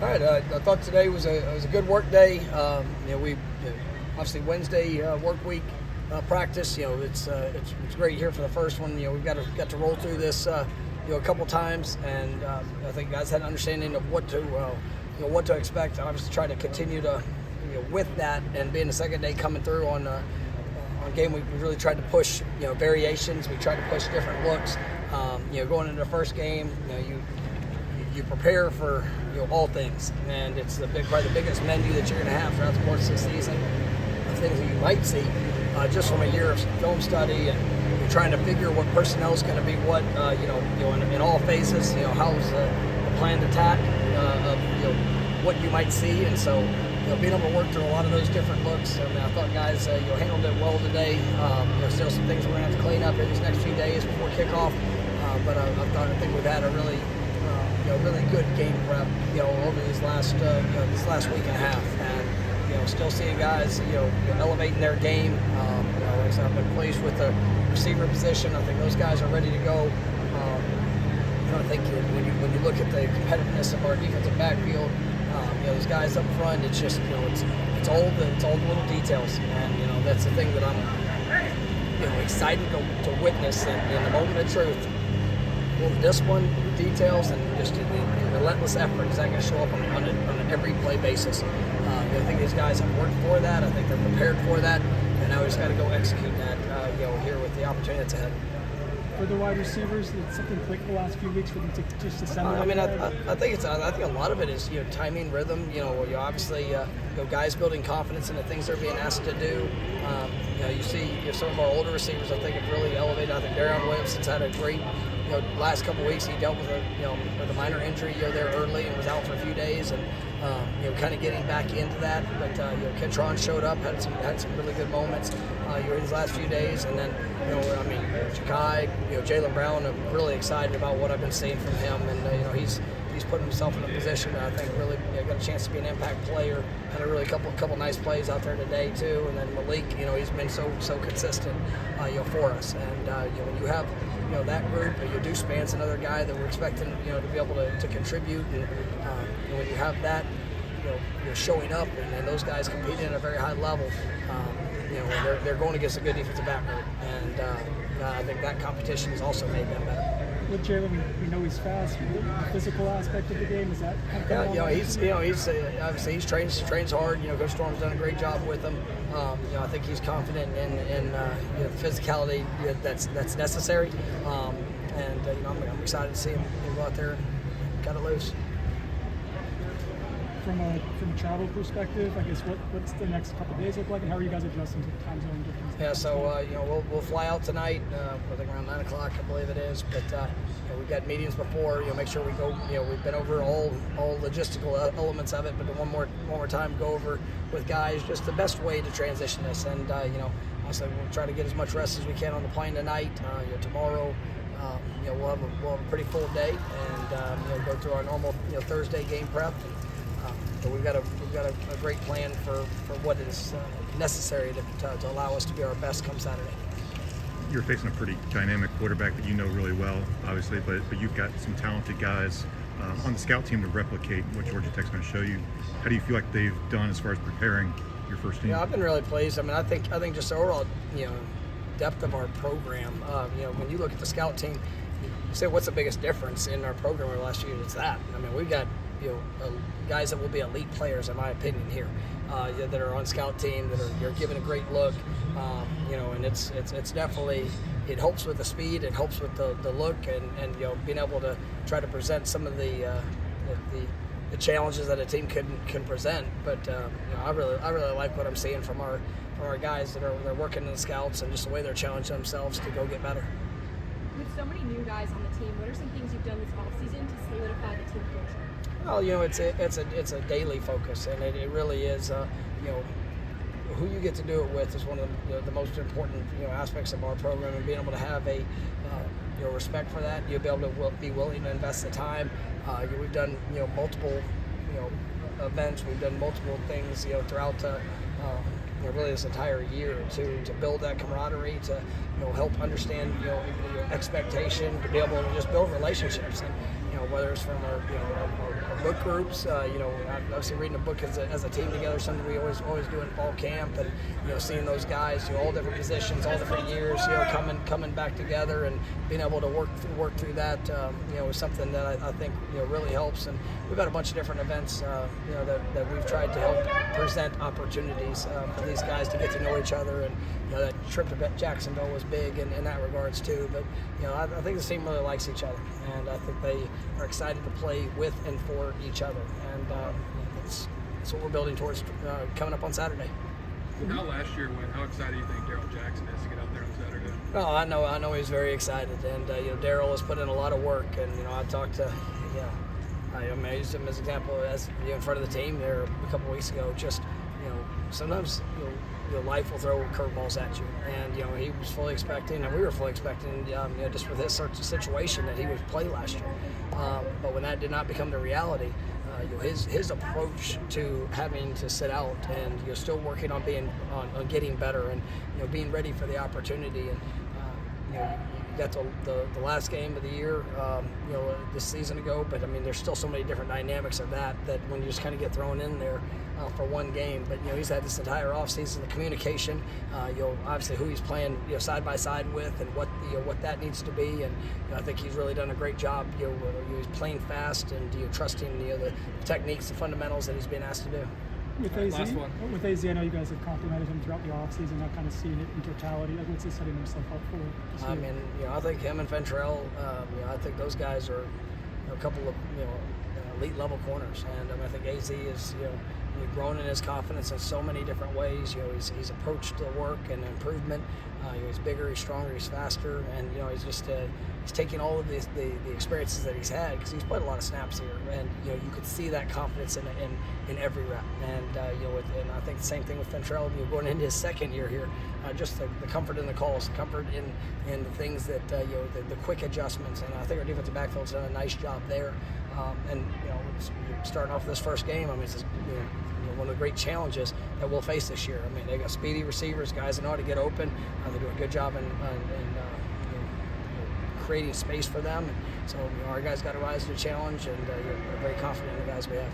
All right, I thought today was a good work day. We obviously Wednesday work week practice. It's great here for the first one. We've got to roll through this a couple times, and I think guys had an understanding of what to expect. And obviously try to continue to with that, and being the second day coming through on game week, we really tried to push variations. We tried to push different looks. Going into the first game, you prepare for all things, and it's probably the biggest menu that you're going to have throughout the course of the season of things that you might see just from a year of film study, and you're trying to figure what personnel is going to be what in all phases. How's the planned attack of what you might see, and so being able to work through a lot of those different looks. I thought guys handled it well today. There's still some things we're going to have to clean up in these next few days before kickoff, but I think we've had a really good game prep, over this last week and a half, and still seeing guys, elevating their game. Like I said, I've been pleased with the receiver position. I think those guys are ready to go. I think when you look at the competitiveness of our defensive backfield, those guys up front, it's just it's all the little details, and that's the thing that I'm excited to witness in the moment of truth. The discipline, the details, and just the relentless effort is that going to show up on an every play basis. I think these guys have worked for that. I think they're prepared for that, and now we just got to go execute that. Here with the opportunity that's ahead. For the wide receivers, did something click the last few weeks for them to just assemble? I think a lot of it is timing, rhythm. Obviously guys building confidence in the things they're being asked to do. You see some of our older receivers I think have really elevated. I think Darrell Williamson's had a great last couple of weeks. He dealt with a minor injury there early and was out for a few days, and kind of getting back into that. But Kentron showed up, had some really good moments in his last few days, and then Shakai, Jaylen Brown. I'm really excited about what I've been seeing from him, and he's put himself in a position that I think really got a chance to be an impact player. Had a really couple nice plays out there today too, and then Malik, he's been so consistent for us, and when you have that group, Deuce Span's another guy that we're expecting to be able to contribute, and when you have that showing up and those guys competing at a very high level, they're going against a good defensive back group, and I think that competition has also made them better. With Jaylen, we know he's fast. The physical aspect of the game, is that kind of he's obviously he's trains hard. Coach Storm's done a great job with him. I think he's confident in the physicality that's necessary, and I'm excited to see him go out there and cut it loose. From a travel perspective, I guess what's the next couple of days look like, and how are you guys adjusting to the time zone difference? Yeah, so we'll fly out tonight. I think around 9 o'clock, I believe it is. But we've got meetings before. Make sure we go. We've been over all logistical elements of it, but one more time go over with guys just the best way to transition this. And also we'll try to get as much rest as we can on the plane tonight. Tomorrow. We'll have a pretty full day, and go through our normal Thursday game prep. So we've got a great plan for what is necessary to allow us to be our best come Saturday. You're facing a pretty dynamic quarterback that you know really well, obviously, but you've got some talented guys on the scout team to replicate what Georgia Tech's going to show you. How do you feel like they've done as far as preparing your first team? Yeah, I've been really pleased. I think just the overall depth of our program. When you look at the scout team, you say what's the biggest difference in our program over the last few years? It's that. We've got guys that will be elite players, in my opinion, here that are on scout team that you're giving a great look, and it's definitely, it helps with the speed, it helps with the look, and being able to try to present some of the challenges that a team can present. But I really like what I'm seeing from our guys that are working in the scouts, and just the way they're challenging themselves to go get better. With so many new guys on the team, what are some things you've done this offseason to solidify the team culture? Well, it's a daily focus, and it really is. Who you get to do it with is one of the most important aspects of our program, and being able to have a respect for that. You'll be able to be willing to invest the time. We've done multiple events. We've done multiple things throughout really this entire year to build that camaraderie, to help understand your expectation, to be able to just build relationships, and whether it's from our book groups. Obviously reading a book as a team together, something we always do in fall camp, and seeing those guys, all different positions, all different years, coming back together and being able to work through that, is something that I think really helps. And we've got a bunch of different events, that we've tried to help present opportunities for these guys to get to know each other. And that trip to Jacksonville was big in that regards too. But I think the team really likes each other, and I think they are excited to play with and for each other. And that's what we're building towards coming up on Saturday. How last year went? How excited do you think Darrell Jackson is to get out there on Saturday? Oh, I know he's very excited, and Darrell has put in a lot of work, and I've talked to I used him as an example as in front of the team there a couple weeks ago. Just sometimes life will throw curveballs at you, and he was fully expecting, and we were fully expecting, just with his situation that he would play last year. But when that did not become the reality, his approach to having to sit out and still working on on getting better and being ready for the opportunity, and you got the last game of the year this season ago, but I mean there's still so many different dynamics of that when you just kind of get thrown in there for one game. But he's had this entire offseason, the communication, obviously who he's playing side by side with, and what that needs to be. And I think he's really done a great job. He's playing fast and trusting the techniques, the fundamentals that he's being asked to do. With AZ, I know you guys have complimented him throughout the offseason, not kind of seeing it in totality. Like, what's he setting himself up for this year? I mean, I think him and Ventrell, I think those guys are a couple of elite level corners, and I think AZ is grown in his confidence in so many different ways. He's approached the work and improvement. He's bigger, he's stronger, he's faster, and he's just he's taking all of the experiences that he's had, because he's played a lot of snaps here, and you could see that confidence in every rep. And and I think the same thing with Ventrell, going into his second year here, just the comfort in the calls, the comfort in the things that the quick adjustments, and I think our defensive backfield's done a nice job there. And starting off this first game, I mean, it's one of the great challenges that we'll face this year. I mean, they got speedy receivers, guys that know how to get open. They do a good job in creating space for them. And so our guys got to rise to the challenge, and we're very confident in the guys we have.